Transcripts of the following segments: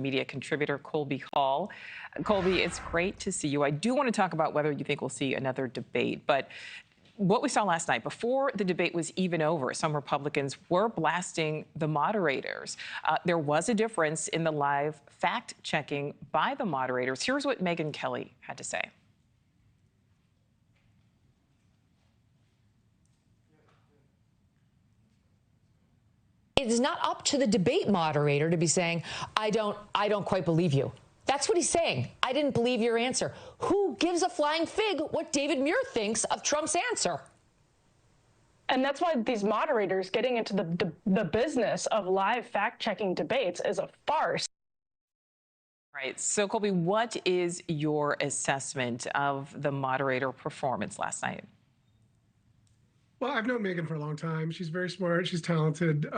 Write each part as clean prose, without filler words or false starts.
media contributor Colby Hall. Colby, it's great to see you. I do want to talk about whether you think we'll see another debate, but what we saw last night, before the debate was even over, some Republicans were blasting the moderators. There was a difference in the live fact-checking by the moderators. Here's what Megyn Kelly had to say. It is not up to the debate moderator to be saying, I don't quite believe you. That's what he's saying. I didn't believe your answer. Who gives a flying fig what David Muir thinks of Trump's answer? And that's why these moderators getting into the business of live fact-checking debates is a farce. Right. So, Colby, what is your assessment of the moderator performance last night? Well, I've known Megyn for a long time. She's very smart. She's talented.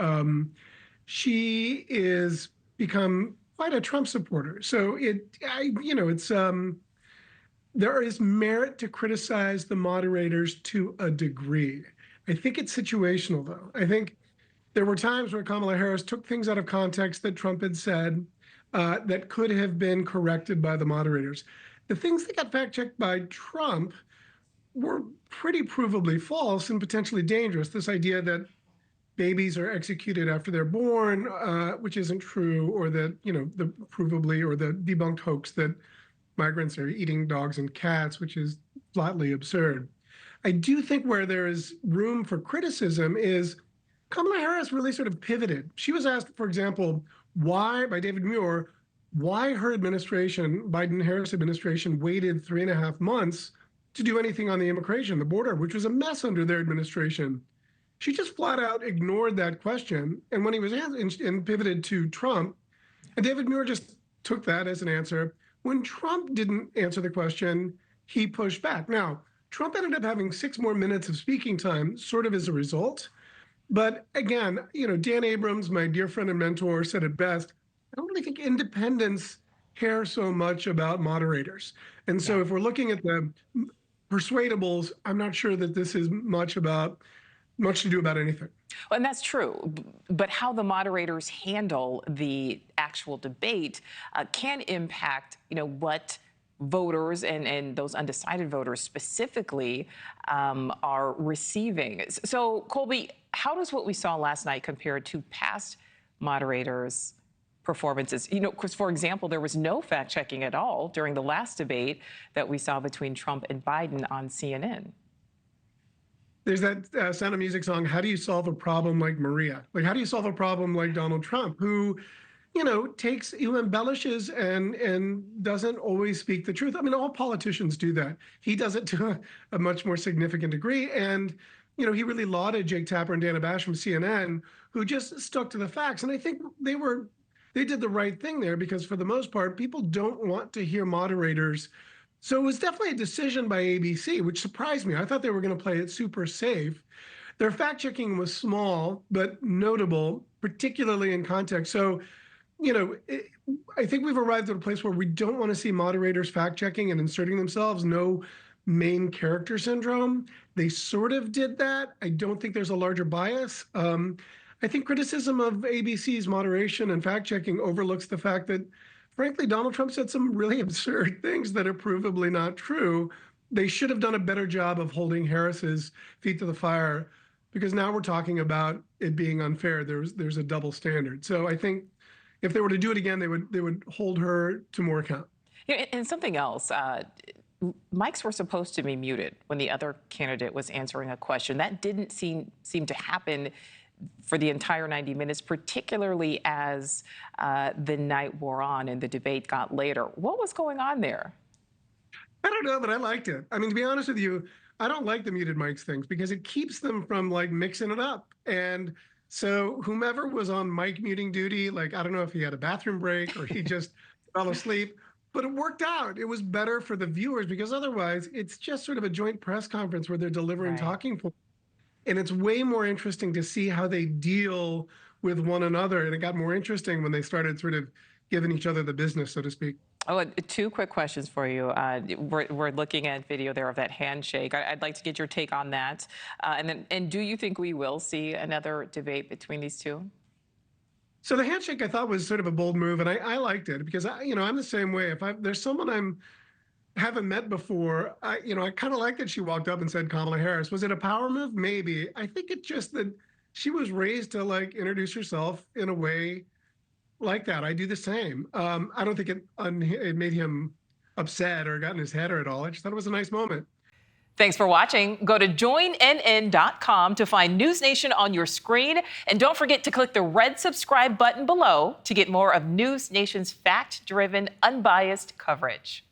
She is become quite a Trump supporter. So there is merit to criticize the moderators to a degree. I think it's situational, though. I think there were times where Kamala Harris took things out of context that Trump had said that could have been corrected by the moderators. The things that got fact-checked by Trump were pretty provably false and potentially dangerous. This idea that babies are executed after they're born, which isn't true, or that, the provably or the debunked hoax that migrants are eating dogs and cats, which is flatly absurd. I do think where there is room for criticism is Kamala Harris really sort of pivoted. She was asked, for example, by David Muir, why her administration, Biden-Harris administration, waited 3.5 months to do anything on the immigration, the border, which was a mess under their administration. She just flat out ignored that question. And when he was asked and pivoted to Trump, and David Muir just took that as an answer. When Trump didn't answer the question, he pushed back. Now, Trump ended up having 6 more minutes of speaking time, sort of as a result. But again, Dan Abrams, my dear friend and mentor, said it best. I don't really think independents care so much about moderators. And so if we're looking at the persuadables, I'm not sure that this is much to do about anything. Well, and that's true. But how the moderators handle the actual debate can impact, what voters and those undecided voters specifically are receiving. So, Colby, how does what we saw last night compare to past moderators' performances? Because, for example, there was no fact-checking at all during the last debate that we saw between Trump and Biden on CNN. There's that Sound of Music song, how do you solve a problem like Maria? Like, how do you solve a problem like Donald Trump, who, who embellishes and doesn't always speak the truth? I mean, all politicians do that. He does it to a much more significant degree. And, he really lauded Jake Tapper and Dana Bash from CNN, who just stuck to the facts. And I think they did the right thing there, because for the most part, people don't want to hear moderators. So it was definitely a decision by ABC, which surprised me. I thought they were going to play it super safe. Their fact-checking was small, but notable, particularly in context. So, I think we've arrived at a place where we don't want to see moderators fact-checking and inserting themselves. No main character syndrome. They sort of did that. I don't think there's a larger bias. I think criticism of ABC's moderation and fact-checking overlooks the fact that, frankly, Donald Trump said some really absurd things that are provably not true. They should have done a better job of holding Harris's feet to the fire, because now we're talking about it being unfair. There's a double standard. So I think if they were to do it again, they would hold her to more account. And something else, mics were supposed to be muted when the other candidate was answering a question. That didn't seem to happen for the entire 90 minutes, particularly as the night wore on and the debate got later. What was going on there? I don't know, but I liked it. I mean, to be honest with you, I don't like the muted mics things because it keeps them from mixing it up. And so whomever was on mic muting duty, I don't know if he had a bathroom break or he just fell asleep, but it worked out. It was better for the viewers, because otherwise it's just sort of a joint press conference where they're delivering talking points. And it's way more interesting to see how they deal with one another. And it got more interesting when they started sort of giving each other the business, so to speak. Oh, 2 quick questions for you. We're looking at video there of that handshake. I'd like to get your take on that. And do you think we will see another debate between these two? So the handshake I thought was sort of a bold move, and I liked it because I'm the same way. If there's someone I'm haven't met before, I kind of like that she walked up and said Kamala Harris. Was it a power move? Maybe. I think it's just that she was raised to like introduce herself in a way like that. I do the same. I don't think it made him upset or got in his head or at all. I just thought it was a nice moment. Thanks for watching. Go to joinnn.com to find News Nation on your screen. And don't forget to click the red subscribe button below to get more of News Nation's fact-driven, unbiased coverage.